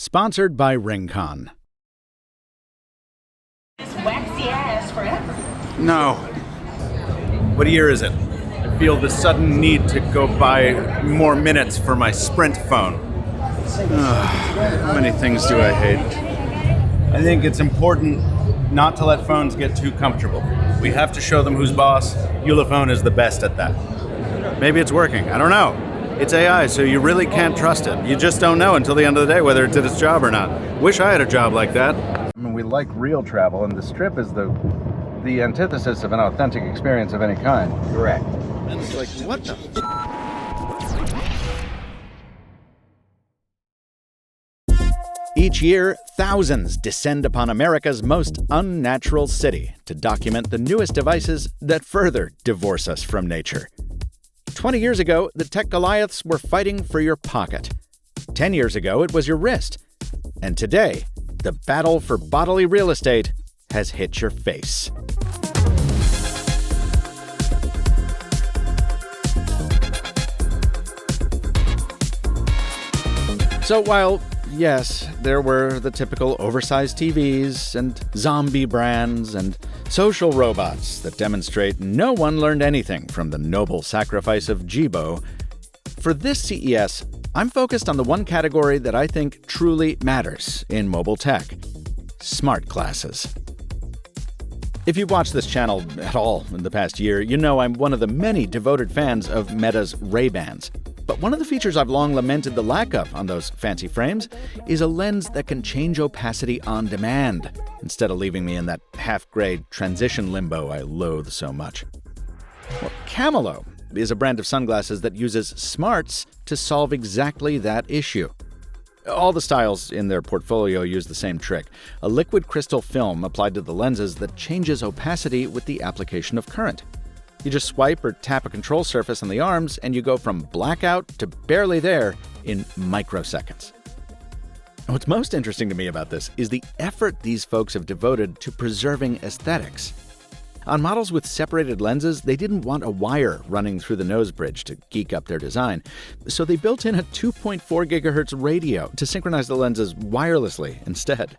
Sponsored by RingConn. This waxy ass forever. No. What year is it? I feel the sudden need to go buy more minutes for my Sprint phone. How many things do I hate? I think it's important not to let phones get too comfortable. We have to show them who's boss. Ulefone is the best at that. Maybe it's working. I don't know. It's AI, so you really can't trust it. You just don't know until the end of the day whether it did its job or not. Wish I had a job like that. I mean, we like real travel, and the Strip is the antithesis of an authentic experience of any kind. Correct. And it's like, what the Each year, thousands descend upon America's most unnatural city to document the newest devices that further divorce us from nature. 20 years ago, the tech goliaths were fighting for your pocket. 10 years ago, it was your wrist. And today, the battle for bodily real estate has hit your face. So while, yes, there were the typical oversized TVs and zombie brands and social robots that demonstrate no one learned anything from the noble sacrifice of Jibo, for this CES, I'm focused on the one category that I think truly matters in mobile tech: smart glasses. If you've watched this channel at all in the past year, you know I'm one of the many devoted fans of Meta's Ray-Bans. But one of the features I've long lamented the lack of on those fancy frames is a lens that can change opacity on demand, instead of leaving me in that half-grade transition limbo I loathe so much. Well, Chamelo is a brand of sunglasses that uses smarts to solve exactly that issue. All the styles in their portfolio use the same trick: a liquid crystal film applied to the lenses that changes opacity with the application of current. You just swipe or tap a control surface on the arms, and you go from blackout to barely there in microseconds. What's most interesting to me about this is the effort these folks have devoted to preserving aesthetics. On models with separated lenses, they didn't want a wire running through the nose bridge to geek up their design, so they built in a 2.4 GHz radio to synchronize the lenses wirelessly instead.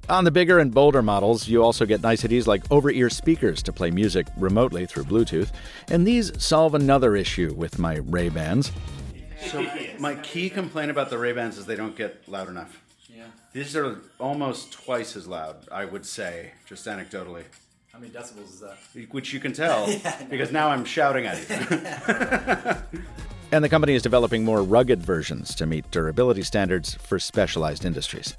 On the bigger and bolder models, you also get niceties like over-ear speakers to play music remotely through Bluetooth, and these solve another issue with my Ray-Bans. So my key complaint about the Ray-Bans is they don't get loud enough. Yeah. These are almost twice as loud, I would say, just anecdotally. How many decibels is that? Which you can tell, because now I'm shouting at you. And the company is developing more rugged versions to meet durability standards for specialized industries.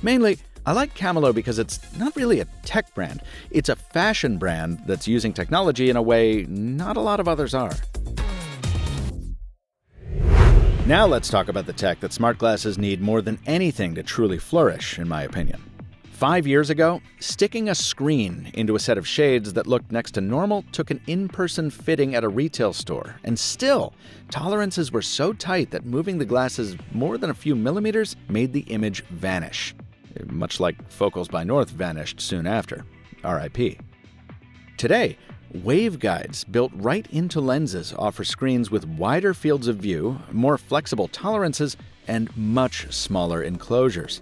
Mainly, I like Chamelo because it's not really a tech brand. It's a fashion brand that's using technology in a way not a lot of others are. Now let's talk about the tech that smart glasses need more than anything to truly flourish, in my opinion. 5 years ago, sticking a screen into a set of shades that looked next to normal took an in-person fitting at a retail store, and still, tolerances were so tight that moving the glasses more than a few millimeters made the image vanish. Much like Focals by North vanished soon after. RIP. Today, waveguides built right into lenses offer screens with wider fields of view, more flexible tolerances, and much smaller enclosures.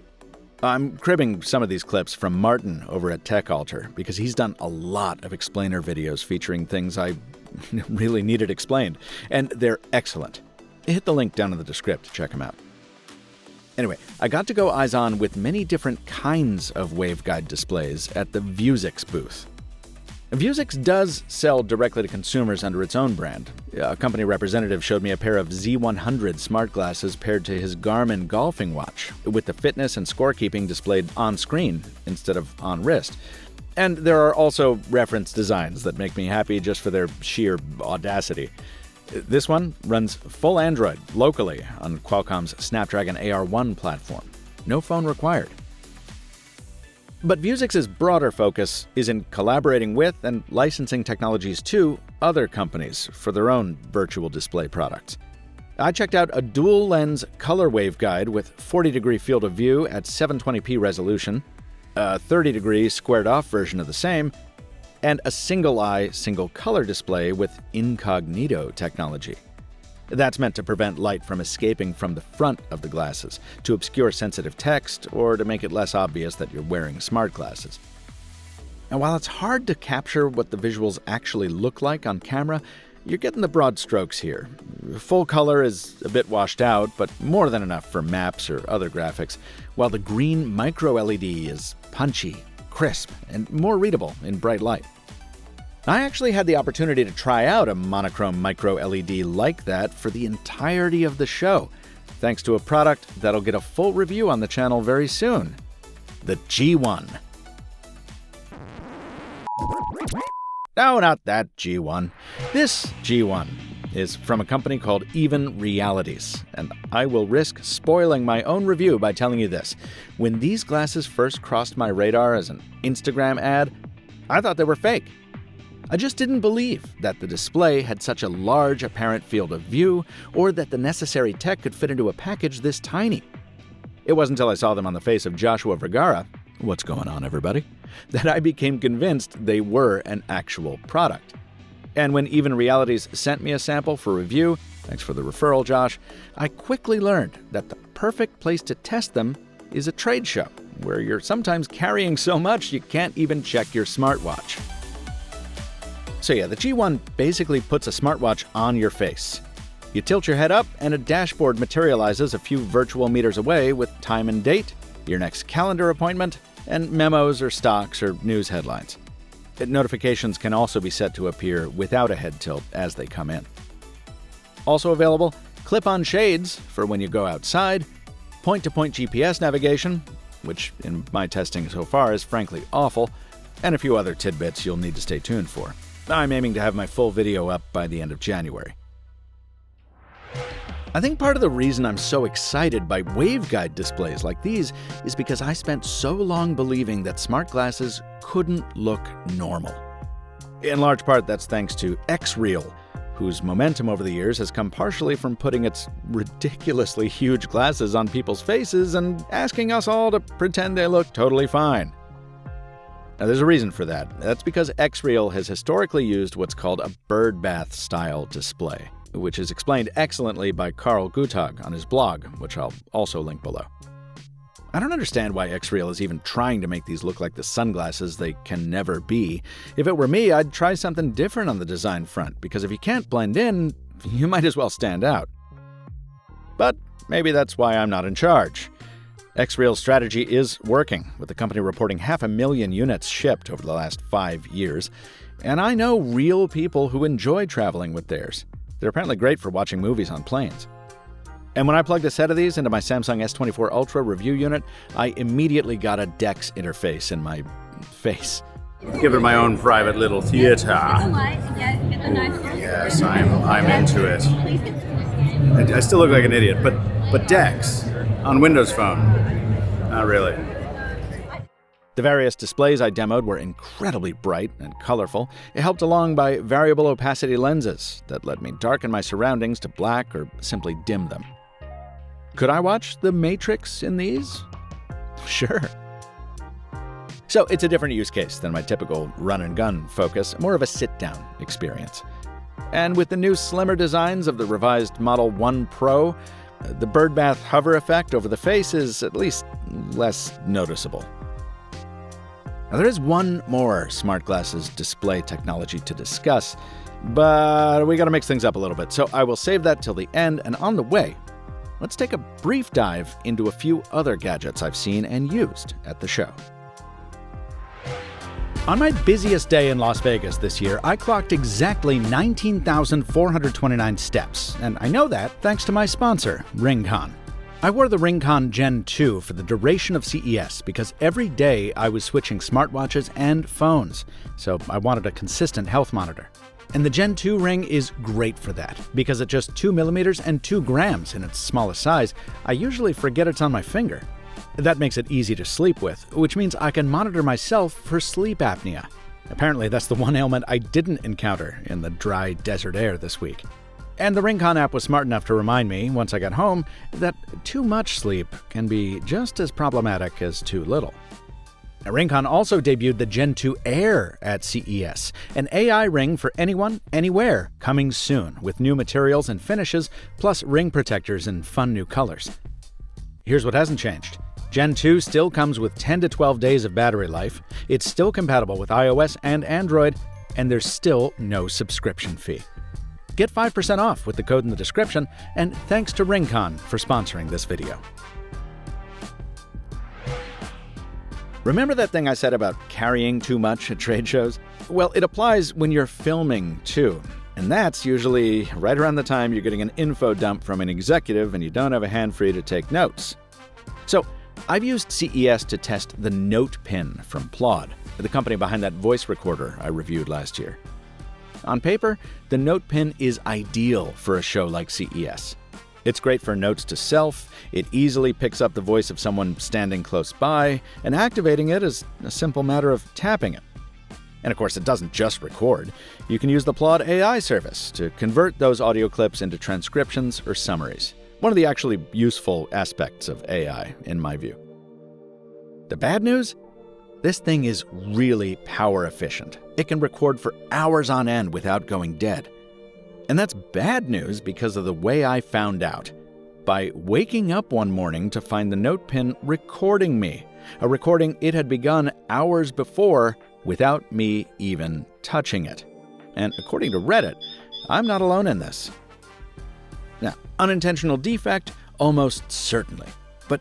I'm cribbing some of these clips from Martin over at TechAlter because he's done a lot of explainer videos featuring things I really needed explained, and they're excellent. Hit the link down in the description to check them out. Anyway, I got to go eyes-on with many different kinds of waveguide displays at the Vuzix booth. Vuzix does sell directly to consumers under its own brand. A company representative showed me a pair of Z100 smart glasses paired to his Garmin golfing watch, with the fitness and scorekeeping displayed on screen instead of on wrist. And there are also reference designs that make me happy just for their sheer audacity. This one runs full Android locally on Qualcomm's Snapdragon AR1 platform. No phone required. But Vuzix's broader focus is in collaborating with and licensing technologies to other companies for their own virtual display products. I checked out a dual-lens color waveguide with 40-degree field of view at 720p resolution, a 30-degree squared-off version of the same, and a single-eye, single-color display with incognito technology. That's meant to prevent light from escaping from the front of the glasses, to obscure sensitive text, or to make it less obvious that you're wearing smart glasses. And while it's hard to capture what the visuals actually look like on camera, you're getting the broad strokes here. Full color is a bit washed out, but more than enough for maps or other graphics, while the green micro-LED is punchy, crisp, and more readable in bright light. I actually had the opportunity to try out a monochrome micro-LED like that for the entirety of the show, thanks to a product that'll get a full review on the channel very soon, the G1. No, not that G1. This G1 is from a company called Even Realities, and I will risk spoiling my own review by telling you this. When these glasses first crossed my radar as an Instagram ad, I thought they were fake. I just didn't believe that the display had such a large apparent field of view, or that the necessary tech could fit into a package this tiny. It wasn't until I saw them on the face of Joshua Vergara, what's going on everybody, that I became convinced they were an actual product. And when Even Realities sent me a sample for review, thanks for the referral, Josh, I quickly learned that the perfect place to test them is a trade show, where you're sometimes carrying so much you can't even check your smartwatch. So yeah, the G1 basically puts a smartwatch on your face. You tilt your head up and a dashboard materializes a few virtual meters away with time and date, your next calendar appointment, and memos or stocks or news headlines. Notifications can also be set to appear without a head tilt as they come in. Also available, clip-on shades for when you go outside, point-to-point GPS navigation, which in my testing so far is frankly awful, and a few other tidbits you'll need to stay tuned for. I'm aiming to have my full video up by the end of January. I think part of the reason I'm so excited by waveguide displays like these is because I spent so long believing that smart glasses couldn't look normal. In large part, that's thanks to XREAL, whose momentum over the years has come partially from putting its ridiculously huge glasses on people's faces and asking us all to pretend they look totally fine. Now, there's a reason for that. That's because XREAL has historically used what's called a birdbath-style display, which is explained excellently by Carl Guttag on his blog, which I'll also link below. I don't understand why XREAL is even trying to make these look like the sunglasses they can never be. If it were me, I'd try something different on the design front, because if you can't blend in, you might as well stand out. But maybe that's why I'm not in charge. XREAL's strategy is working, with the company reporting 500,000 units shipped over the last 5 years, and I know real people who enjoy traveling with theirs. They're apparently great for watching movies on planes. And when I plugged a set of these into my Samsung S24 Ultra review unit, I immediately got a DeX interface in my face. Give it my own private little theater. Yes, I'm into it. I still look like an idiot, but DeX on Windows Phone, not really. The various displays I demoed were incredibly bright and colorful, helped along by variable-opacity lenses that let me darken my surroundings to black or simply dim them. Could I watch The Matrix in these? Sure. So it's a different use case than my typical run-and-gun focus, more of a sit-down experience. And with the new slimmer designs of the revised Model 1 Pro, the birdbath hover effect over the face is at least less noticeable. Now, there is one more smart glasses display technology to discuss, but we gotta mix things up a little bit, so I will save that till the end, and on the way, let's take a brief dive into a few other gadgets I've seen and used at the show. On my busiest day in Las Vegas this year, I clocked exactly 19,429 steps, and I know that thanks to my sponsor, RingConn. I wore the RingConn Gen 2 for the duration of CES because every day I was switching smartwatches and phones, so I wanted a consistent health monitor. And the Gen 2 ring is great for that, because at just 2mm and 2 grams in its smallest size, I usually forget it's on my finger. That makes it easy to sleep with, which means I can monitor myself for sleep apnea. Apparently that's the one ailment I didn't encounter in the dry desert air this week. And the RingConn app was smart enough to remind me, once I got home, that too much sleep can be just as problematic as too little. Now, RingConn also debuted the Gen 2 Air at CES, an AI ring for anyone, anywhere, coming soon, with new materials and finishes, plus ring protectors in fun new colors. Here's what hasn't changed. Gen 2 still comes with 10 to 12 days of battery life, it's still compatible with iOS and Android, and there's still no subscription fee. Get 5% off with the code in the description, and thanks to RingConn for sponsoring this video. Remember that thing I said about carrying too much at trade shows? Well, it applies when you're filming too. And that's usually right around the time you're getting an info dump from an executive and you don't have a hand free to take notes. So, I've used CES to test the NotePin from Plaud, the company behind that voice recorder I reviewed last year. On paper, the NotePin is ideal for a show like CES. It's great for notes to self, it easily picks up the voice of someone standing close by, and activating it is a simple matter of tapping it. And of course, it doesn't just record. You can use the Plaud AI service to convert those audio clips into transcriptions or summaries. One of the actually useful aspects of AI, in my view. The bad news? This thing is really power efficient. It can record for hours on end without going dead. And that's bad news because of the way I found out. By waking up one morning to find the NotePin recording me, a recording it had begun hours before without me even touching it. And according to Reddit, I'm not alone in this. Now, unintentional defect? Almost certainly. But,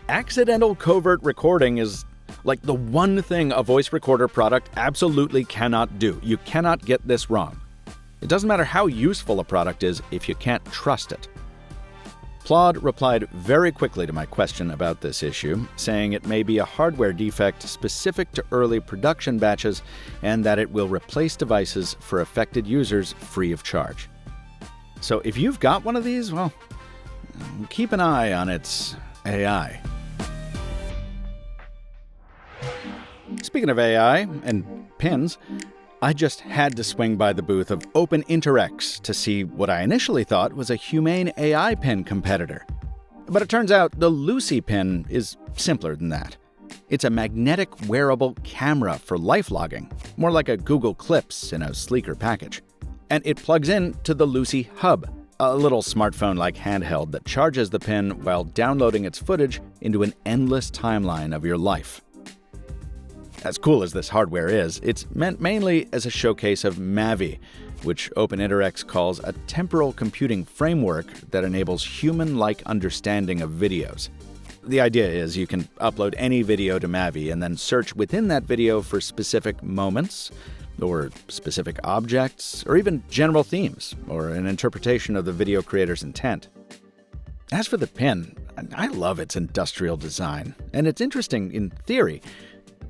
accidental covert recording is like the one thing a voice recorder product absolutely cannot do. You cannot get this wrong. It doesn't matter how useful a product is if you can't trust it. Plaud replied very quickly to my question about this issue, saying it may be a hardware defect specific to early production batches and that it will replace devices for affected users free of charge. So if you've got one of these, well, keep an eye on its AI. Speaking of AI and pins, I just had to swing by the booth of OpenInterX to see what I initially thought was a humane AI pin competitor. But it turns out the LUCI Pin is simpler than that. It's a magnetic wearable camera for life logging, more like a Google Clips in a sleeker package. And it plugs in to the LUCI Hub, a little smartphone-like handheld that charges the pin while downloading its footage into an endless timeline of your life. As cool as this hardware is, it's meant mainly as a showcase of MAVI, which OpenInterX calls a temporal computing framework that enables human-like understanding of videos. The idea is you can upload any video to MAVI and then search within that video for specific moments, or specific objects, or even general themes, or an interpretation of the video creator's intent. As for the pin, I love its industrial design, and it's interesting in theory,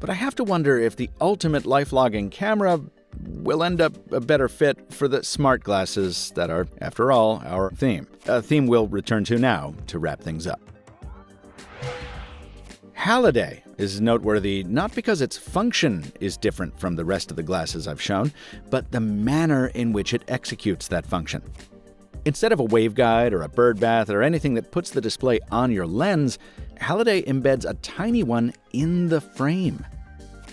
but I have to wonder if the ultimate life-logging camera will end up a better fit for the smart glasses that are, after all, our theme. A theme we'll return to now to wrap things up. Halliday is noteworthy not because its function is different from the rest of the glasses I've shown, but the manner in which it executes that function. Instead of a waveguide or a bird bath or anything that puts the display on your lens, Halliday embeds a tiny one in the frame.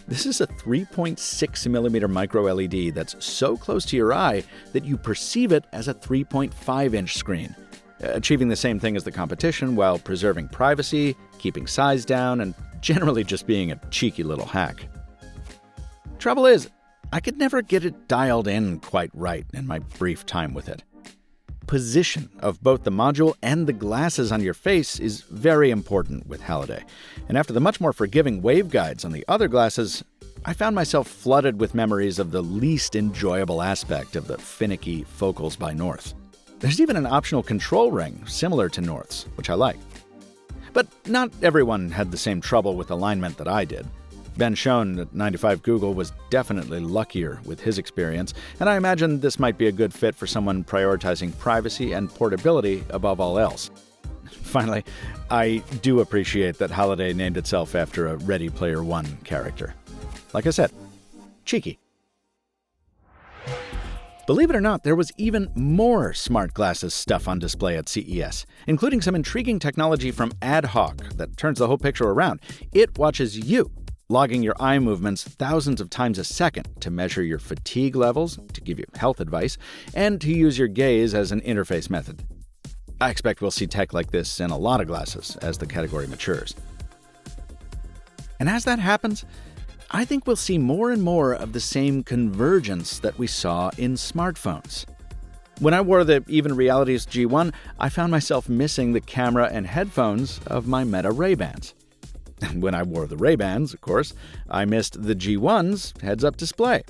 This is a 3.6mm micro LED that's so close to your eye that you perceive it as a 3.5-inch screen, achieving the same thing as the competition while preserving privacy, keeping size down, and generally just being a cheeky little hack. Trouble is, I could never get it dialed in quite right in my brief time with it. Position of both the module and the glasses on your face is very important with Halliday, and after the much more forgiving waveguides on the other glasses, I found myself flooded with memories of the least enjoyable aspect of the finicky focals by North. There's even an optional control ring similar to North's, which I like. But not everyone had the same trouble with alignment that I did. Ben Schoen at 95 Google was definitely luckier with his experience, and I imagine this might be a good fit for someone prioritizing privacy and portability above all else. Finally, I do appreciate that Halliday named itself after a Ready Player One character. Like I said, cheeky. Believe it or not, there was even more smart glasses stuff on display at CES, including some intriguing technology from AdHawk that turns the whole picture around. It watches you, logging your eye movements thousands of times a second to measure your fatigue levels, to give you health advice, and to use your gaze as an interface method. I expect we'll see tech like this in a lot of glasses as the category matures. And as that happens, I think we'll see more and more of the same convergence that we saw in smartphones. When I wore the Even Realities G1, I found myself missing the camera and headphones of my Meta Ray-Bans. And when I wore the Ray-Bans, of course, I missed the G1's heads-up display.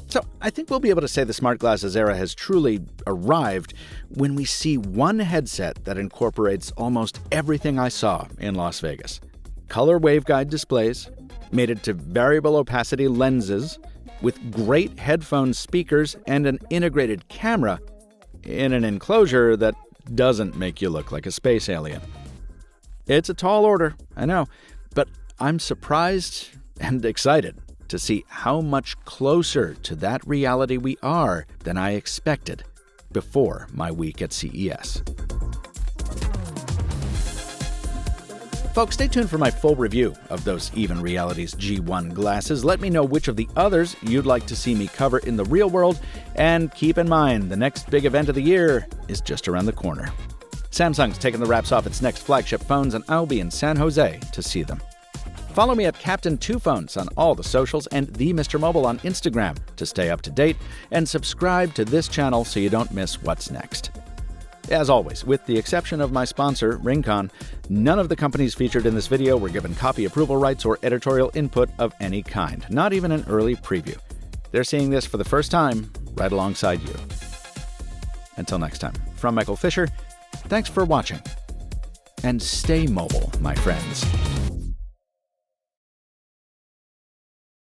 So I think we'll be able to say the smart glasses era has truly arrived when we see one headset that incorporates almost everything I saw in Las Vegas. Color waveguide displays, mated to variable opacity lenses, with great headphone speakers and an integrated camera in an enclosure that doesn't make you look like a space alien. It's a tall order, I know, but I'm surprised and excited to see how much closer to that reality we are than I expected before my week at CES. Folks, stay tuned for my full review of those Even Realities G1 glasses. Let me know which of the others you'd like to see me cover in the real world, and keep in mind, the next big event of the year is just around the corner. Samsung's taking the wraps off its next flagship phones, and I'll be in San Jose to see them. Follow me at Captain2Phones on all the socials and the Mr. Mobile on Instagram to stay up to date, and subscribe to this channel so you don't miss what's next. As always, with the exception of my sponsor, RingConn, none of the companies featured in this video were given copy approval rights or editorial input of any kind, not even an early preview. They're seeing this for the first time right alongside you. Until next time, from Michael Fisher, thanks for watching, and stay mobile, my friends.